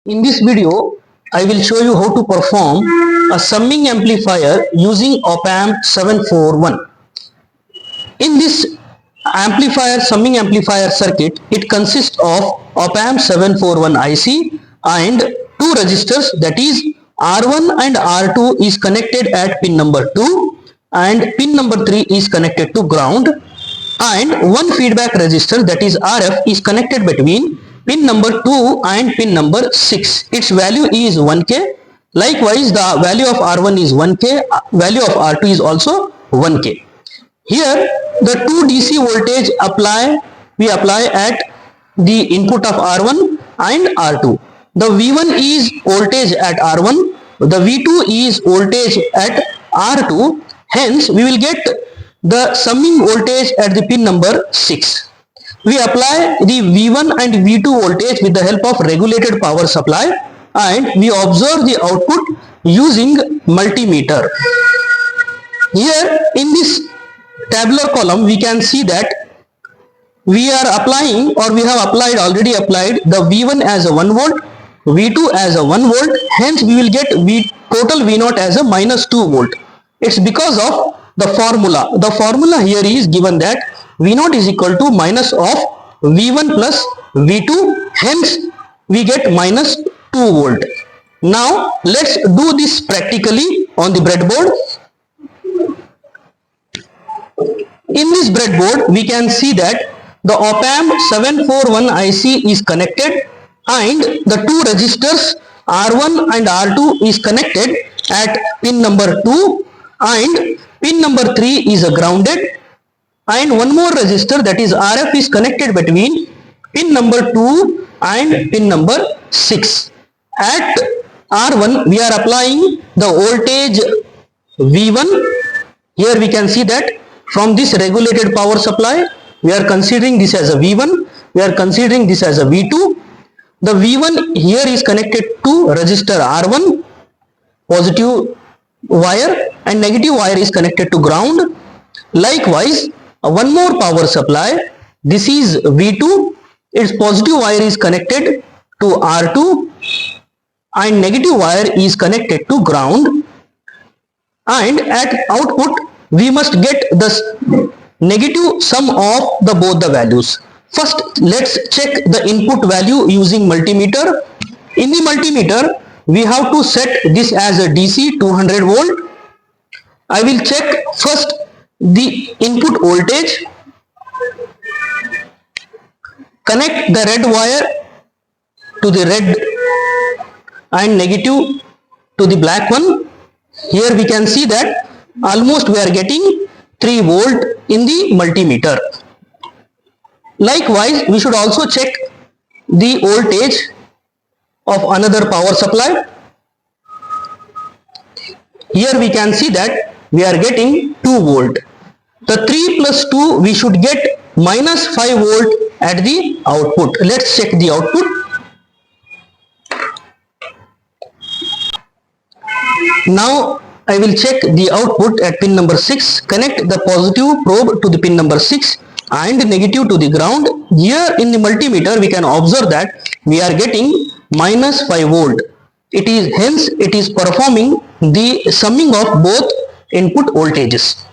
In this video, I will show you how to perform a summing amplifier using op-amp 741. In this summing amplifier circuit, it consists of op-amp 741 IC and two resistors, that is R1 and R2 is connected at pin number 2 and pin number 3 is connected to ground, and one feedback resistor, that is RF, is connected between pin number 2 and pin number 6. Its value is 1K. Likewise, the value of R1 is 1K, value of R2 is also 1K. Here the two DC voltage we apply at the input of R1 and R2. The V1 is voltage at R1, the V2 is voltage at R2. Hence we will get the summing voltage at the pin number 6. We apply the V1 and V2 voltage with the help of regulated power supply and we observe the output using multimeter. Here in this tabular column we can see that we are applying, or we have already applied the V1 as a 1 volt, V2 as a 1 volt, hence we will get total V0 as a minus 2 volt. It's because of the formula. The formula here is given that V0 is equal to minus of V1 plus V2, hence we get minus 2 volt. Now let's do this practically on the breadboard. In this breadboard we can see that the op-amp 741 IC is connected and the two resistors R1 and R2 is connected at pin number 2 and pin number 3 is grounded, and one more resistor, that is RF, is connected between pin number 2 and pin number 6. At R1 we are applying the voltage V1. Here we can see that from this regulated power supply we are considering this as a V1, we are considering this as a V2. The V1 here is connected to resistor R1, positive wire, and negative wire is connected to ground. Likewise, one more power supply, this is V2, its positive wire is connected to R2 and negative wire is connected to ground, and at output we must get the negative sum of both the values. First let's check the input value using multimeter. In the multimeter we have to set this as a DC 200 volt. I will check first the input voltage, connect the red wire to the red and negative to the black one. Here we can see that almost we are getting 3 volt in the multimeter. Likewise, we should also check the voltage of another power supply. Here we can see that we are getting 2 volt. The 3 plus 2 we should get minus 5 volt at the output. Let's check the output. Now I will check the output at pin number 6. Connect the positive probe to the pin number 6 and negative to the ground. Here in the multimeter we can observe that we are getting minus 5 volt. It is performing the summing of both input voltages.